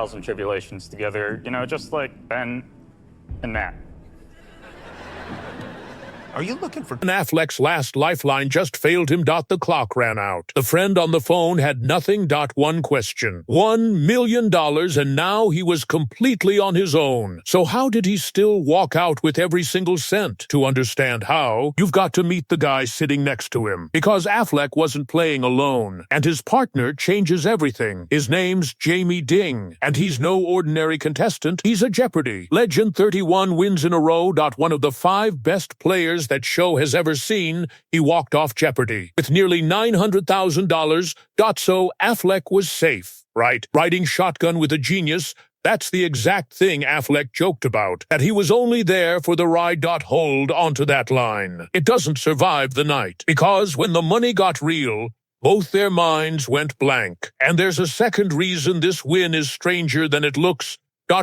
trials and tribulations together, just like Ben and Matt. Are you looking for... Affleck's last lifeline just failed him. The clock ran out. The friend on the phone had nothing. One question. $1 million, and now he was completely on his own. So how did he still walk out with every single cent? To understand how, you've got to meet the guy sitting next to him. Because Affleck wasn't playing alone, and his partner changes everything. His name's Jamie Ding, and he's no ordinary contestant. He's a Jeopardy! Legend, 31 wins in a row. One of the 5 best players that show has ever seen. He walked off Jeopardy with nearly $900,000. So Affleck was safe, right? Riding shotgun with a genius. That's the exact thing Affleck joked about, that he was only there for the ride. Hold onto that line. It doesn't survive the night, because when the money got real, both their minds went blank. And there's a second reason this win is stranger than it looks.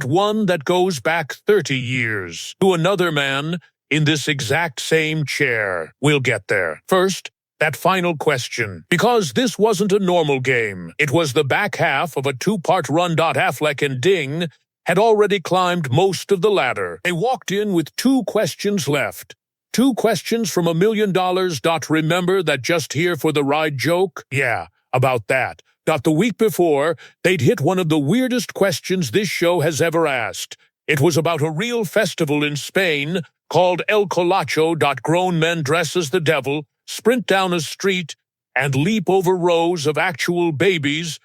One that goes back 30 years to another man in this exact same chair. We'll get there. First, that final question. Because this wasn't a normal game. It was the back half of a 2-part run. Affleck and Ding had already climbed most of the ladder. They walked in with 2 questions left. 2 questions from $1 million. Remember that just here for the ride joke? Yeah, about that. The week before, they'd hit one of the weirdest questions this show has ever asked. It was about a real festival in Spain called El Colacho. Grown men dress as the devil, sprint down a street, and leap over rows of actual babies.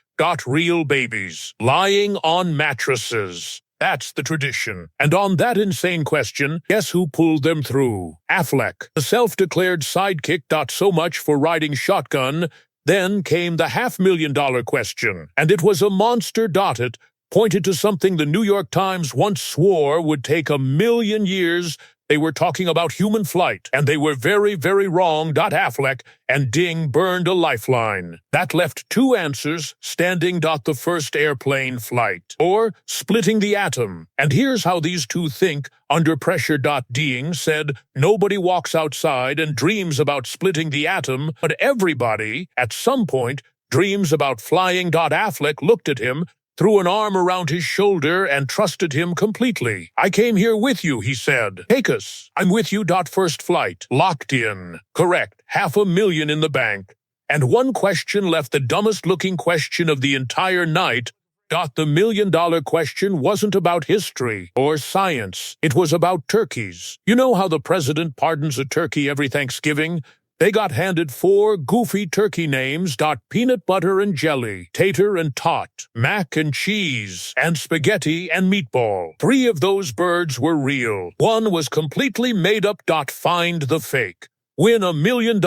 Real babies, lying on mattresses. That's the tradition. And on that insane question, guess who pulled them through? Affleck, the self-declared sidekick. So much for riding shotgun. Then came the $500,000 question, and it was a monster. It pointed to something the New York Times once swore would take 1,000,000 years. They were talking about human flight, and they were very, very wrong. Affleck and Ding burned a lifeline. That left 2 answers standing. The first, airplane flight, or splitting the atom. And here's how these 2 think under pressure. Ding said, nobody walks outside and dreams about splitting the atom, but everybody, at some point, dreams about flying. Affleck looked at him, threw an arm around his shoulder, and trusted him completely. I came here with you, he said. Take us. I'm with you. First flight. Locked in. Correct. $500,000 in the bank. And 1 question left, the dumbest-looking question of the entire night. The $1 million question wasn't about history or science. It was about turkeys. You know how the president pardons a turkey every Thanksgiving? They got handed 4 goofy turkey names. Peanut butter and jelly, tater and tot, mac and cheese, and spaghetti and meatball. 3 of those birds were real. 1 was completely made up. Find the fake. Win $1 million.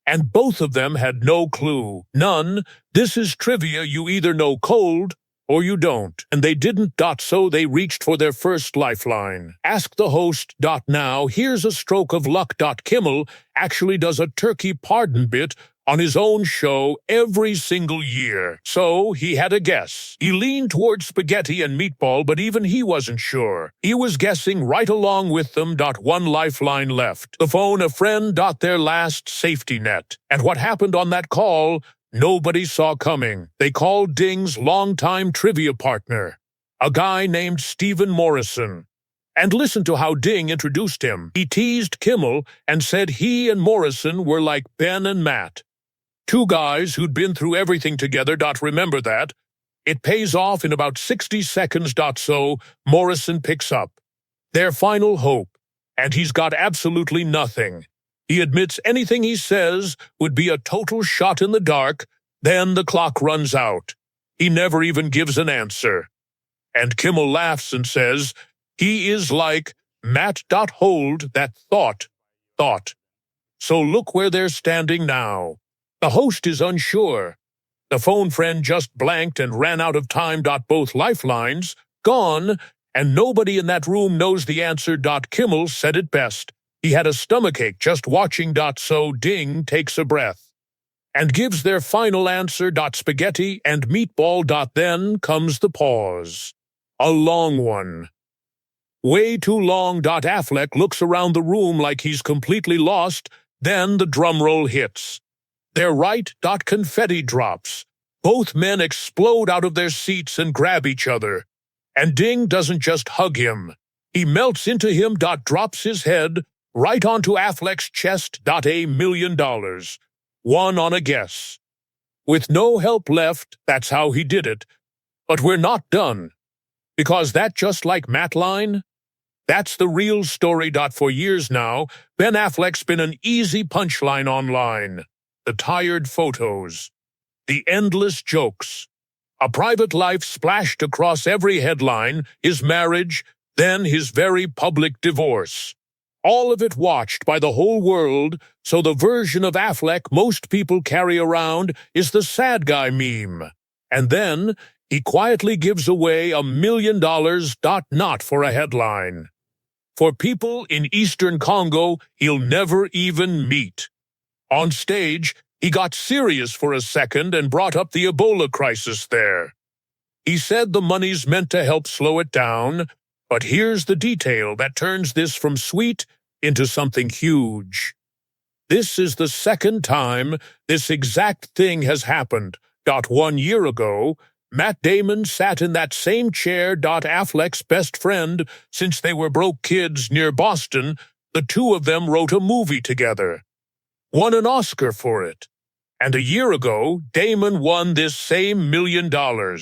And both of them had no clue. None. This is trivia. You either know cold or you don't. And they didn't. So they reached for their first lifeline. Ask the host. Now, here's a stroke of luck. Kimmel actually does a turkey pardon bit on his own show every single year. So he had a guess. He leaned towards spaghetti and meatball, but even he wasn't sure. He was guessing right along with them. 1 lifeline left. The phone, a friend. Their last safety net. And what happened on that call, nobody saw coming. They called Ding's longtime trivia partner, a guy named Stephen Morrison. And listen to how Ding introduced him. He teased Kimmel and said he and Morrison were like Ben and Matt. 2 guys who'd been through everything together. Remember that. It pays off in about 60 seconds. So Morrison picks up. Their final hope. And he's got absolutely nothing. He admits anything he says would be a total shot in the dark. Then the clock runs out. He never even gives an answer. And Kimmel laughs and says, he is like Matt. Hold that thought. So look where they're standing now. The host is unsure. The phone friend just blanked and ran out of time. Both lifelines gone, and nobody in that room knows the answer. Kimmel said it best. He had a stomachache just watching. So Ding takes a breath and gives their final answer. Spaghetti and meatball. Then comes the pause. A long one. Way too long. Affleck looks around the room like he's completely lost. Then the drum roll hits. They're right. Confetti drops. Both men explode out of their seats and grab each other. And Ding doesn't just hug him. He melts into him. Drops his head right onto Affleck's chest. $1 million. Won on a guess. With no help left, that's how he did it. But we're not done. Because that just like Mattline? That's the real story. For years now, Ben Affleck's been an easy punchline online. The tired photos. The endless jokes. A private life splashed across every headline, his marriage, then his very public divorce. All of it watched by the whole world, so the version of Affleck most people carry around is the sad guy meme. And then he quietly gives away $1 million. Not for a headline. For people in Eastern Congo he'll never even meet. On stage, he got serious for a second and brought up the Ebola crisis there. He said the money's meant to help slow it down, but here's the detail that turns this from sweet into something huge. This is the second time this exact thing has happened. 1 year ago, Matt Damon sat in that same chair. Affleck's best friend since they were broke kids near Boston. The two of them wrote a movie together. Won an Oscar for it. And a year ago, Damon won this same $1 million.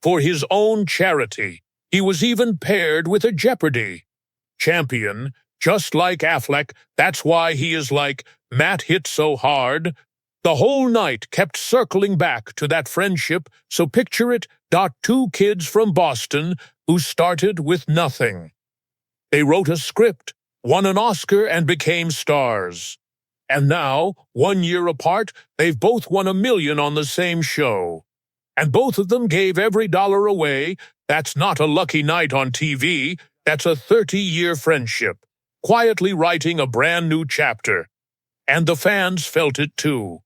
For his own charity. He was even paired with a Jeopardy! Champion, just like Affleck. That's why he is like, Matt hit so hard. The whole night kept circling back to that friendship, so picture it. 2 kids from Boston who started with nothing. They wrote a script, won an Oscar, and became stars. And now, 1 year apart, they've both won $1 million on the same show. And both of them gave every dollar away. That's not a lucky night on TV. That's a 30-year friendship, quietly writing a brand new chapter. And the fans felt it too.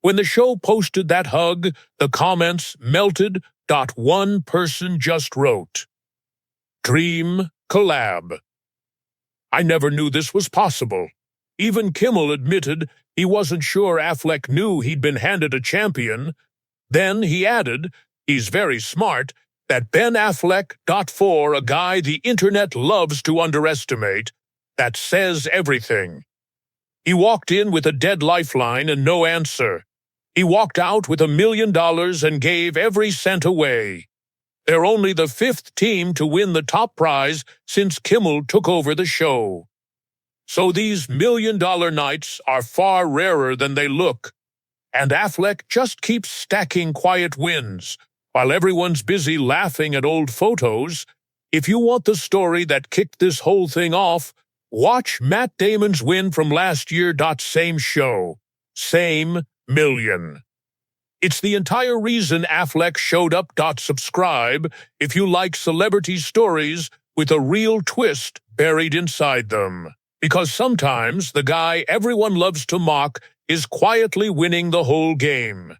When the show posted that hug, the comments melted. One person just wrote, "Dream collab." I never knew this was possible. Even Kimmel admitted he wasn't sure Affleck knew he'd been handed a champion. Then he added, he's very smart, that Ben Affleck. For a guy the internet loves to underestimate, that says everything. He walked in with a dead lifeline and no answer. He walked out with $1 million and gave every cent away. They're only the 5th team to win the top prize since Kimmel took over the show. So these $1 million nights are far rarer than they look. And Affleck just keeps stacking quiet wins, while everyone's busy laughing at old photos. If you want the story that kicked this whole thing off, watch Matt Damon's win from last year. Same show. Same million. It's the entire reason Affleck showed up. Subscribe if you like celebrity stories with a real twist buried inside them. Because sometimes the guy everyone loves to mock is quietly winning the whole game.